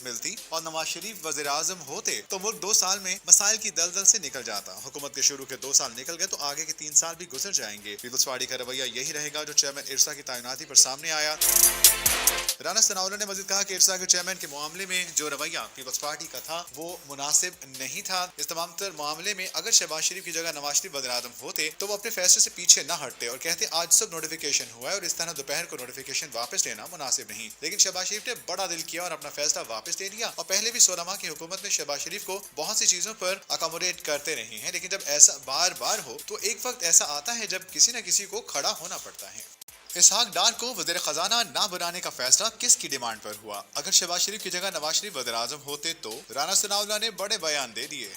मिलती और नवाज शरीफ वज़ीर आज़म होते तो मुल्क 2 साल में मसाइल की दलदल से निकल जाता। हुकूमत के शुरू के 2 साल निकल गए तो आगे के 3 साल भी गुजर जाएंगे। पीपल्स पार्टी का रवैया यही रहेगा जो चेयरमैन इरसा की तैनाती पर सामने आया। राना सनाउल्लाह ने मजीद कहा कि इरसा के चेयरमैन के मामले में जो रवैया पीपल्स पार्टी का था वो मुनासिब नहीं था। इस तमाम तर मामले में अगर शहबाज शरीफ की जगह नवाज शरीफ वज़ीर आज़म होते तो वो अपने फैसले से पीछे न हटते और कहते आज सब नोटिफिकेशन हुआ है और इस तरह दोपहर को नोटिफिकेशन वापस लेना मुनासिब नहीं। लेकिन शहबाज शरीफ ने बड़ा दिल किया और अपना फैसला वापस ले लिया। और पहले भी 16 माह की हुकूमत में शहबाज शरीफ को बहुत सी चीजों पर अकोमोडेट करते रहे हैं, लेकिन जब ऐसा बार बार हो तो एक वक्त ऐसा आता है जब किसी न किसी को खड़ा होना पड़ता है। इसहाक डार को वज़ीर खजाना ना बनाने का फैसला किसकी डिमांड पर हुआ? अगर शहबाज शरीफ की जगह नवाज शरीफ वज़ीर आज़म होते तो राना सनाउल्लाह ने बड़े बयान दे दिए।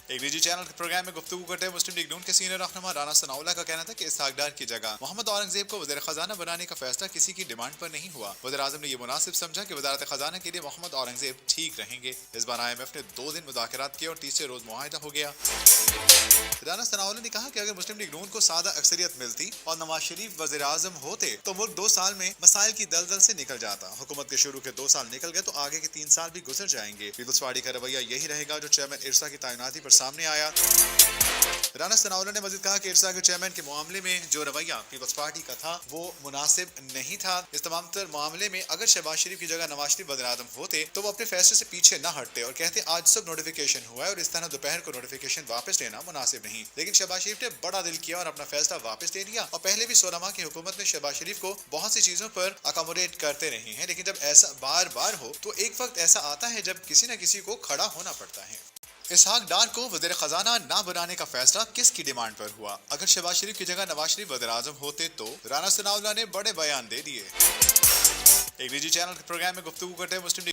एक निजी चैनल के प्रोग्राम में गुफ्तगू करते हुए मुस्लिम लीग नून के सीनियर रहनुमा राना सनाउल्लाह का कहना था कि इसहाक डार की जगह मोहम्मद औरंगजेब को वज़ीर खजाना बनाने का फैसला किसी की डिमांड पर नहीं हुआ। वज़ीर आज़म ने यह मुनासिब समझा कि वज़ारत खजाना के लिए मोहम्मद औरंगजेब ठीक रहेंगे। इस बार IMF ने 2 दिन मुज़ाकरात किए और तीसरे रोज मुआहिदा हो गया। राना सनाउल्लाह ने कहा कि अगर मुस्लिम लीग नून को सादा अक्सरियत मिलती और नवाज शरीफ वज़ीर आज़म होते तो मुल्क 2 साल में मसाइल की दलदल से निकल जाता। हुकूमत के शुरू के 2 साल निकल गए तो आगे के 3 साल भी गुजर जाएंगे। पीपल्स पार्टी का रवैया यही रहेगा जो चेयरमैन इरसा की तैनाती पर सामने आया। राना सनाउल्लाह ने मजीद कहा कि इरसा के चेयरमैन के मामले में जो रवैया पीपल्स पार्टी का था वो मुनासिब नहीं था। इस तमाम तर मामले में अगर शहबाज शरीफ की जगह नवाज शरीफ वज़ीर आज़म होते तो वो अपने फैसले से पीछे न हटते और कहते आज सब नोटिफिकेशन हुआ है और इस तरह दोपहर को नोटिफिकेशन वापस लेना मुनासिब नहीं। लेकिन शहबाज शरीफ ने बड़ा दिल किया और अपना फैसला वापस ले लिया। और पहले भी 16 माह की हुकूमत में शहबाज शरीफ को बहुत सी चीजों पर अकोमोडेट करते रहे हैं, लेकिन जब ऐसा बार बार हो तो एक वक्त ऐसा आता है जब किसी न किसी को खड़ा होना पड़ता है। इसहाक डार को वज़ीर खजाना ना बनाने का फैसला किसकी डिमांड पर हुआ? अगर शहबाज शरीफ की जगह नवाज शरीफ वज़ीर आज़म होते तो राना सनाउल्लाह ने बड़े बयान दे दिए। एक निजी चैनल के प्रोग्राम में गुफ्तगू करते हुए मुस्लिम